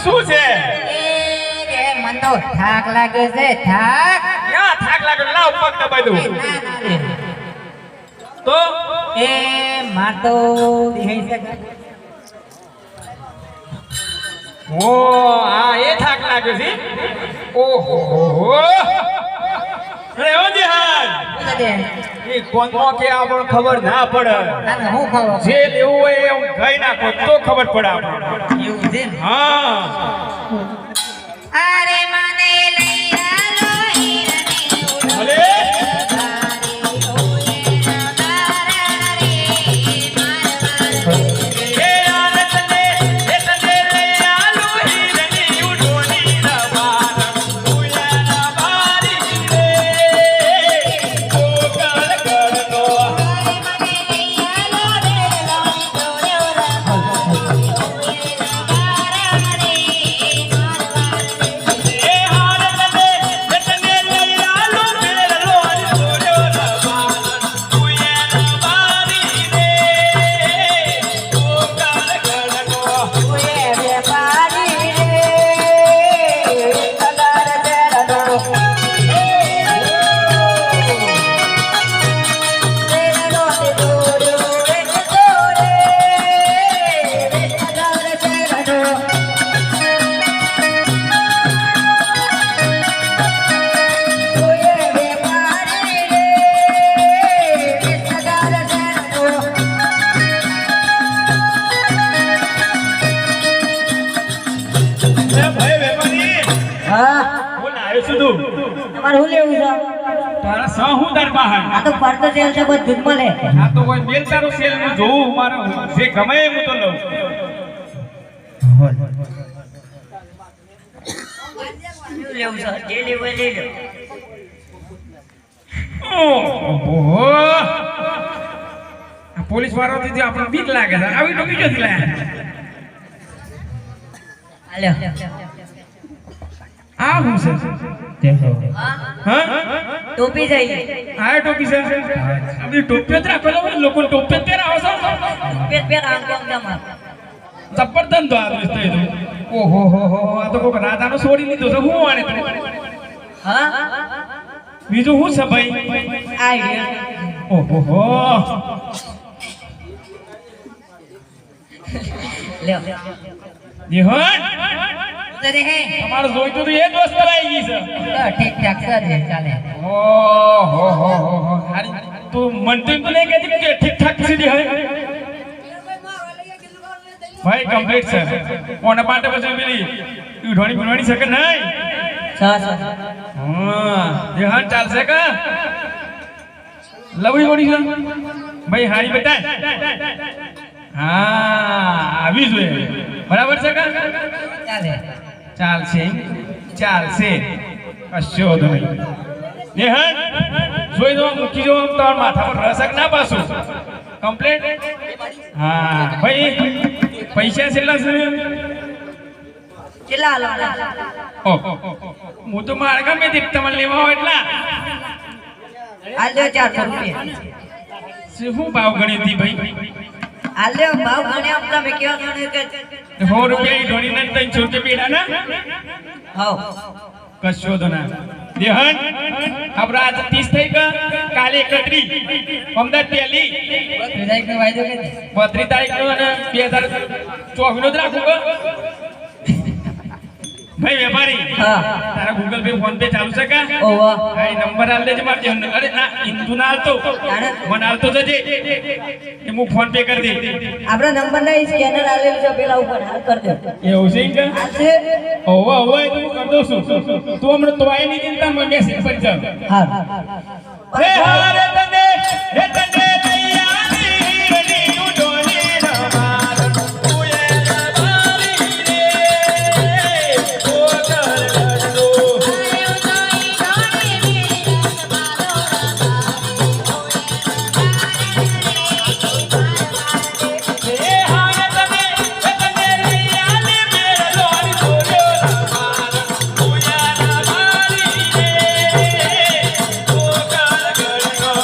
શું છે એ મન તો થાક લાગે છે થાક ક્યાં થાક લાગે લાવ પગ દબાઈ દઉં તો એ માર તો દેખાઈ છે ઓ આ એ થાક લાગે છે ઓહો અરે ઓ જહાન એ કોનો કે આપણને ખબર ના પડે હું ખબર જે લેવું હોય એ ગઈ નાખો તો ખબર પડે આપણને એવું છે હા અરે મને લઈ આલો હીરાની ભલે તમારે હું લેવું છે તારા સહ હું દર બહાર આ તો પડતો તેલ છે બધું જ મળે આ તો કોઈ બેલ તારો સેલ હું જોઉં મારો જે ગમે એ હું તો લઉં લેવું છે જે લેવું એ લઈ લો ઓહો આ પોલીસ વાળાથી આપણે બીક લાગે છે આવી તો બીજો જ લે હાલ્યો આ હું છે દેખો હા ટોપી જઈ આ ટોપી છે અબી ટોપી જ રાખો લોકો ટોપી પહેરાવો છો પેટ પેટ આમ કોમ તમાર જબરદસ્ત આ દોસ્તો એ ઓહો હો આ તો કોક રાધાનો છોડી લીધો છે હું આને હા બીજું હું છે ભાઈ આ ઓહો હો લ્યો જીહન ઉતરે હે તમારો જોઈતું તો એ દોસ્ત આવી ગઈ છે ઠીક ઠાક છે ચાલે ઓહો હો હો હારી તું મનતી તો નહીં કહેતી કે ઠીક ઠાક સીધી હે ભાઈ કમ્પ્લીટ છે કોને માટે પછી પેલી ઢોણી ભણવાની શકે નહીં હા દેહાન ચાલશે કે લવડી ગોડી છે ભાઈ હારી બતાય હા આવી જોઈએ બરાબર છે કે ચાલે ચાલશે ચાલશે કશો વાંધો નહીં દેહાન જોઈ દો મૂકી દો તમારા માથા પર રસક ના પાછું કમ્પ્લીટ હા ભાઈ પૈસા કેટલા છે કેટલા હાલો હું તો મારે ગમે તે તમારે લેવા હોય એટલા આલ્યો 400 રૂપિયા શું ભાવ ગણી હતી ભાઈ આલ્યો ભાવ ગણે આપલા મે કેવો ગણે કે 100 રૂપિયા ઢોળી ને 300 રૂપિયા પેડા ના હાઉ કશો તો ના દેહન આપડા આજ 30 થઈ ગયા કાલે 31 અમદાવાદ પહેલી 32 તારીખ નો વાયદો કે 32 તારીખ નો અને 2024 નો જ રાખું કે ભાઈ વેપારી હા તારા ગૂગલ પે ફોન પે ચાલુ છે કા ઓવા ભાઈ નંબર આલ દેજે માર જન અરે ના ઇન્દુ ના આલતો મને આલતો જજે એ હું ફોન પે કરી દે આપડા નંબર નહીં સ્કેનર આલેલું છે પેલા ઉપર હાલ કર દે એવું છે કે આશે ઓવા ઓવા એ તો હું કરી દઉં છું તું હમણાં તો આઈ ની ચિંતા માં મેસેજ પર જાવ હા હે હારે તને હે તને તૈયારી રડી ઉડોની રમાર તુએ રબારી રે ઓ કર લડો હે હારે તને તૈયારી મેરા લોરી છોડ્યો રમાર તુએ રબારી રે ઓ કર લડો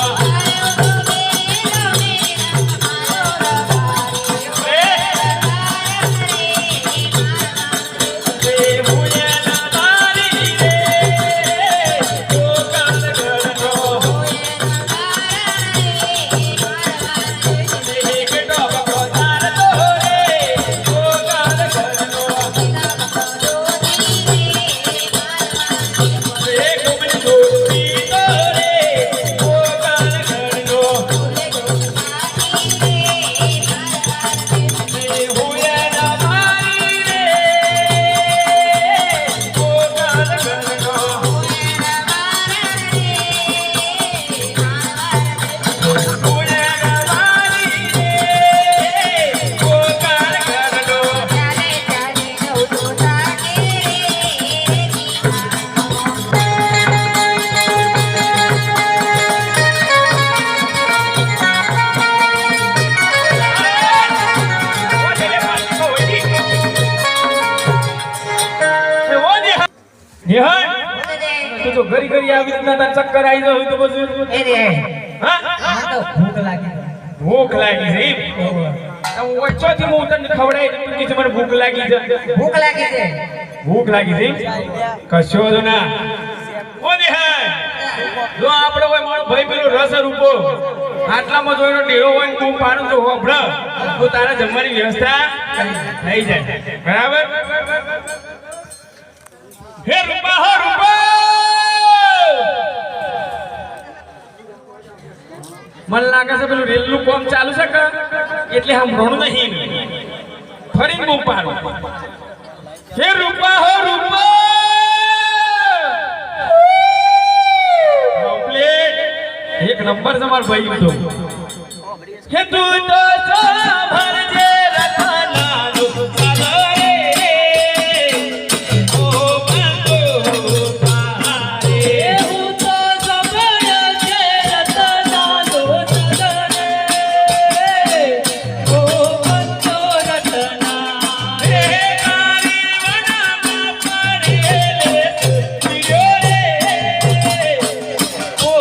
જો ઘરી ઘરી આવી રીતના તાર ચક્કર આવી જાય તો પછી એ રે હા મને તો ભૂખ લાગી છે. ભૂખ લાગી છે એમ? હું વચ્ચોથી હું તને ખવડાવી દઉં, તું કહે છે મને ભૂખ લાગી છે. ભૂખ લાગી છે. ભૂખ લાગી છે એમ? કશો વાંધો ના. ઓ નિહાળ, જો આપણે હોય મારો ભાઈ પેલો રસ રૂપો આટલામાં જો એનો ડેરો હોય ને તું પાડું તો હોભળ તો તારા જમવાની વ્યવસ્થા થઈ જાય. બરાબર? હે રૂપા હો રૂપા, મને લાગે છે પેલું રેલનું કામ ચાલુ છે કે એટલે સાંભળવાનું નહીં. ફરી બૂમ પાડું. હે રૂપા હો રૂપા, એક નંબર છે મારો ભાઈ તો. હે તું તો સાંભળજે રતનાનો ચાલો રે, ઓ બંધો તારે. હું તો સાંભળજે રતનાનો ચાલો રે, ઓ બંધો રતના. હે તારી વનમાં પડેલે પીડ્યો રે, ઓ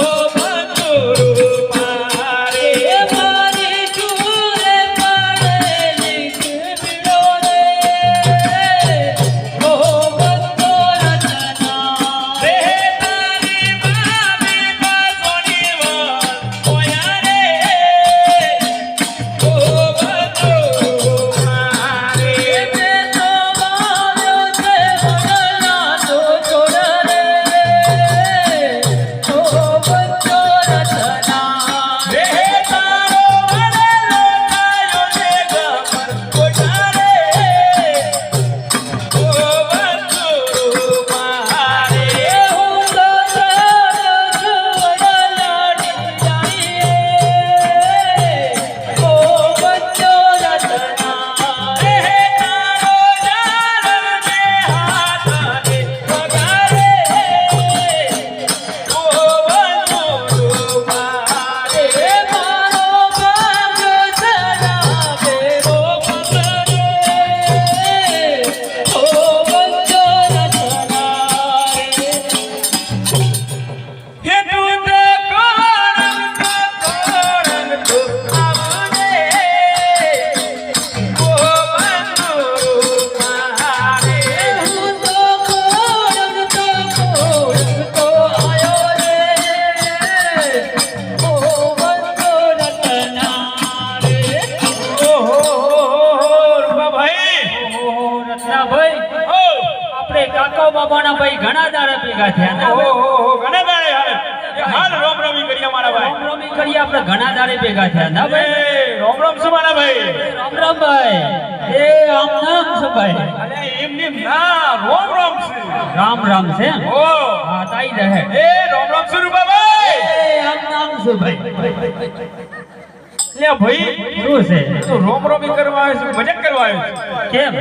બાબાના ભાઈ ઘણા દાડા ભેગા થયા ને હવે. ઓહો ઘણા દાડે હાલ રોમ રોમી કરીએ મારા ભાઈ. રામ રામી કરી આપણે ઘણા દાડે ભેગા થયા ને ભાઈ. એ રોમ રોમ શું મારા ભાઈ? રામ રામ ભાઈ. એ આમ નામ છે ભાઈ. અરે એમને ના રોમ રોમ છે. રામ રામ છે એમ? ઓ હા તાઈ રહે. એ રોમ રોમ શું રૂપા ભાઈ? એ આમ નામ છે ભાઈ. લે ભાઈ શું છે? તું રોમ રોમી કરવા આવ્યો છે, મજાક કરવા આવ્યો છે? કેમ?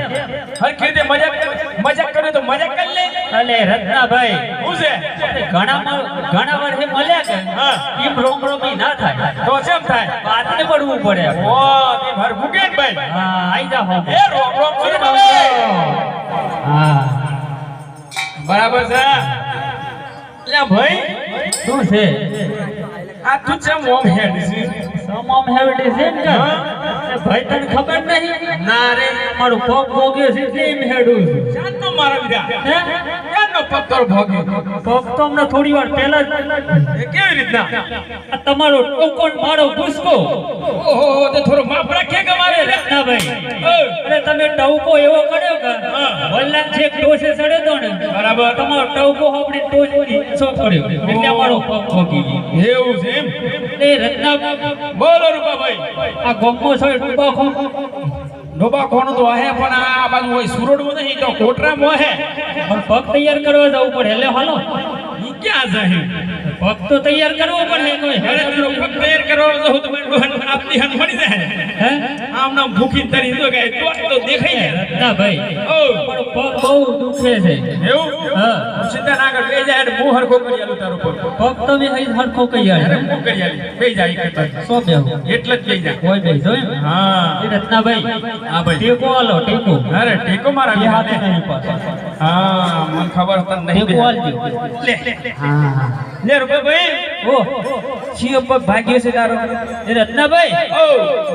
હરખી રીતે મજાક કરે તો મજાક કરી લે. અલે રત્નાભાઈ, શું છે? ઘણા વર્ષે મળ્યા કે હા. એમ રોમ રોમી ના થાય. તો કેમ થાય? વાતને પડવું પડે. ઓ તે ભર ભૂકે ને ભાઈ. હા આઈ જા હો. એ રોમ રોમ શું રૂપા ભાઈ? હા બરાબર છે. લે ભાઈ શું છે? આ તું છે મોમ હેડ છે. તમામ હેવડી છે ને કે? એ ભાઈ તને ખબર નહીં? ના રે મારું પગ ભોગ્યો છે એટલે એમ હેડું છું. શાંતો મારા બીજા. હે? ક્યાંનો પત્તર ભોગ્યો? પગ તો હમણાં થોડી વાર પહેલા જ એ કેવી રીતના? આ તમારો ટોકો ને મારો ભૂસકો. ઓહો તે થોડો માપ રાખે કે મારે રે. ના ભાઈ, ઓ, અરે તમે ટવકો એવો કર્યો કે હા. વલ્લાન છેક ટોસે સડે તો ને બરાબર. તમારો ટવકો આપણી ટોચ સો કર્યો એટલે મારો પગ ભોગી ગયો. એવું છે એમ? એ રત્ના બોલો રૂપાભાઈ. આ ગોમો છે ટુબાખો. ડોબા કોણ તો હે પણ આ બાજુ હોય સુરડવું નહીં તો કોટરામાં હે. પણ પગ તૈયાર કરવા જવું પડે એટલે હાલો. ઈ ક્યાં જાય? પગ તો તૈયાર કરવો પડે કોઈ. અરે તું પગ તૈયાર કરવા તો તમે આપની હન મળી જાય. હે? આમ નામ ભૂખી તરી તો કે તો દેખાય ને. રત્ના ભાઈ, ઓ પણ પગ બહુ દુખે છે. એવું? હા. સીધા ના કર લઈ જાય એટલે મું હરખો કરી આલું તારું પર. પગ તો મેં અહીં હરખો કહી અરે આવ્યો. મું કરી આલી. લઈ જાય એક જ. સો બેહું. એટલે જ લઈ જાય. કોઈ બેહી જો એમ? હા એ રત્નાભાઈ, હા ભાઈ. ટેકો આલો ટેકો. અરે ટેકો મારા એ હાથે હાથે નહીં પાછો. હા મને ખબર તને નહીં ટેકો આલજો. લે હા લે રૂપાભાઈ ઓ શિવ પગ ભાગ્યો છે તારો એ રત્નાભાઈ ઓ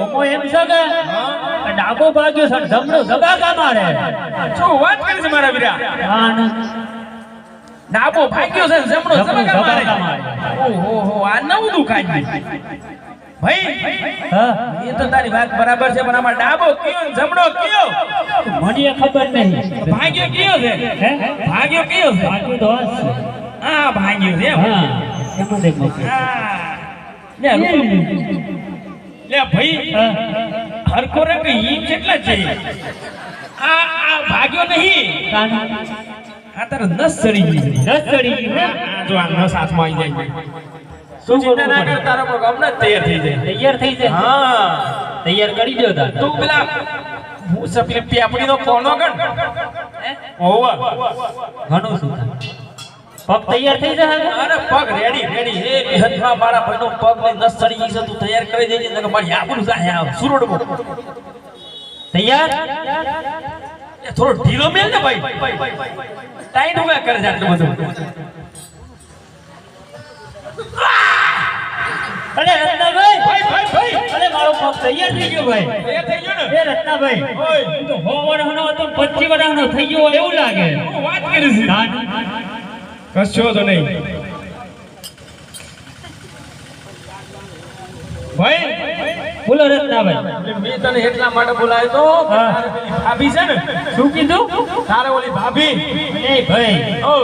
ઓમો એમ છે કે આ ડાબો ભાગ્યો છે ને જમણો ધબાકા મારે. શું વાત કરે છે મારા વીરા હા ને ડાબો ભાગ્યો છે ને જમણો જમણો ધબાકા મારે ધબાકા મારે. ઓહો હો આ નવું દુખાય ભાઈ હા એ તો તારી વાત બરાબર છે પણ આમાં ડાબો કયો ને જમણો કયો મને ખબર નહીં. ભાગ્યો કયો છે હે ભાગ્યો કયો છે ભાગ્યો તો આ જ છે. હા ભાગ્યો છે એમ. હા એમાં દેખ મત. હા લે રૂપા. લે ભાઈ હા હરખો રંગ ઈ કેટલા છે આ ભાગ્યો નહીં કાન આ તારો નસ ચડી ગઈ છે દસ ચડી ગઈ હે. આ જો આ નસ હાથમાં આવી જાય શું ચિંતા ના કરવું કર તારો પગ હમણાં જ તૈયાર થઈ જાય તૈયાર થઈ જાય. હા તૈયાર કરી દો તાર. તું પેલા હું સપલી પેપડીનો કોનો ગણ ઓવા ઘણું શું થાય? પગ તૈયાર થઈ જાય હવે? અરે પગ રેડી રેડી હે બિહતમાં મારા ભાઈનો પગ ને નસ ચડી ગઈ છે તું તૈયાર કરી દેજે નકર મારી આબરૂ જાય આ સુરડમો તૈયાર એ થોડો ઢીલો મેલ ને ભાઈ ટાઈટ ઉભા કરે છે આટલું બધું અરે રત્નાભાઈ ભાઈ અરે મારો પગ તૈયાર થઈ ગયો ભાઈ. એ થઈ ગયો ને એ રત્નાભાઈ ઓય હું તો 100 વર્ષનો હતો 25 વર્ષનો થઈ ગયો હોય એવું લાગે. હું વાત કરી છે કાન કશો તો નહીં ભાઈ બોલો રત્નાભાઈ. મેં તને એટલા માટે બોલાવ્યો તો હા. તારે પેલી ભાભી છે ને શું કીધું? તારે ઓલી ભાભી એ ભાઈ ઓ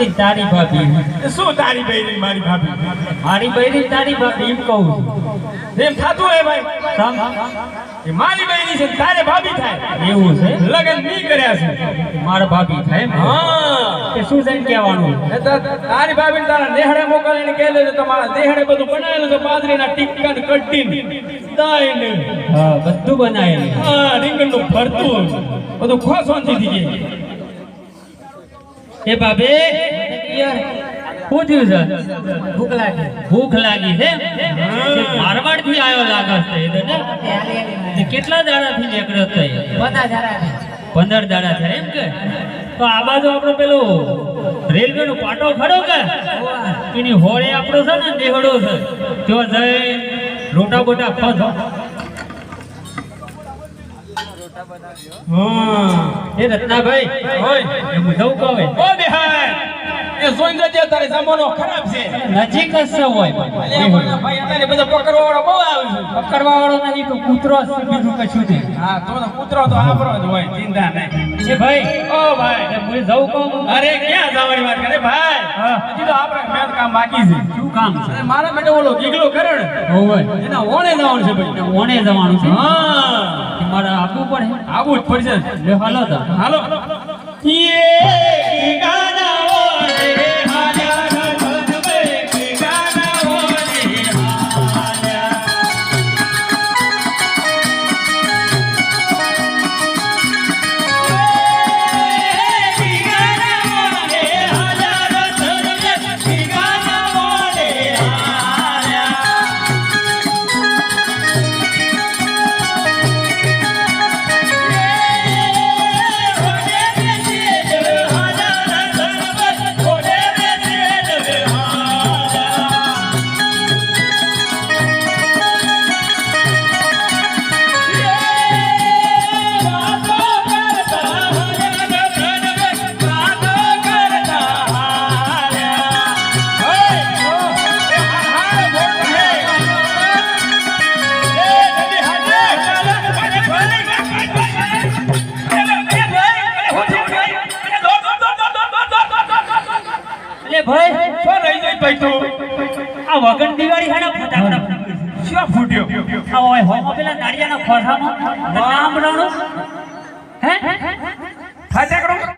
એ તારી ભાભી એ શું તારી બહેની મારી ભાભી મારી બહેરી તારી ભાભી એમ કહું છું. એમ થાતું હે ભાઈ સમ એ મારી બહેની છે તારે ભાભી થાય એવું છે લગન નહીં કર્યા છે મારા ભાભી થાય એમ? હા કે શું છે કહેવાનું? એ તો તારી ભાભી તારા દેહડે મોકલીને કહે દેજો તમારા દેહડે બધું બનાવેલું છે બાજરીના ટીકા ને કઢી દાળ ને હા બધું બનાવેલું. હા રીંગણનું ભરતું બધું ખોસવાંથી થઈ ગઈ એ ભાભી શું થયું છે? ભૂખ લાગી ભૂખ લાગી છે? મારવાડ થી આવ્યો લાગે છે એ તો ને? તે કેટલા દાડાથી નીકળ્યો છે? બધા જરા 15 દાડા થયા એમ કે? તો આ બાજુ આપણો પેલો રેલવે નો પાટો ખડો કે એની હોળે આપણો છે ને દેહડો છે જો જઈ રોટા બોટા ફસ હા એ રત્નાભાઈ ઓય એ હું જવું કહે ઓ બિહાર એ જોઈને જજે તારે જમાનો ખરાબ છે નજીક જ છે હોય અલે પણ ભાઈ અત્યારે બધા પકડવા વાળો બહુ આવે છે પકડવા વાળો નથી તો કૂતરો છે બીજું કશું નહીં. હા તો કૂતરો તો આપણો જ હોય ચિંતા નહીં એ ભાઈ ઓ ભાઈ એ હું જવું કહું અરે ક્યાં જવાની વાત કરે ભાઈ હા. હજી તો આપણે મેન કામ બાકી છે શું કામ છે? અને મારા બેટો ઓલો ગીગલો કરે ને હોય એના ઓણે જવાનું છે ભાઈ ઓણે જવાનું છે હા તે મારે આપવું પડે આવું જ પડશે લે હાલો તો હાલો યે ગાના ઓને હાલ્યા રઘુવે ગાના ઓને હાલ્યા ભાઈ શું રહી જાય ભાઈ તું આ વગન દિવાળી હાના ફટાકડા શું ફૂટ્યો આ હોય હોમાં પેલા નાળિયાના ખોસામાં નામ રાણો હે ફટાકડો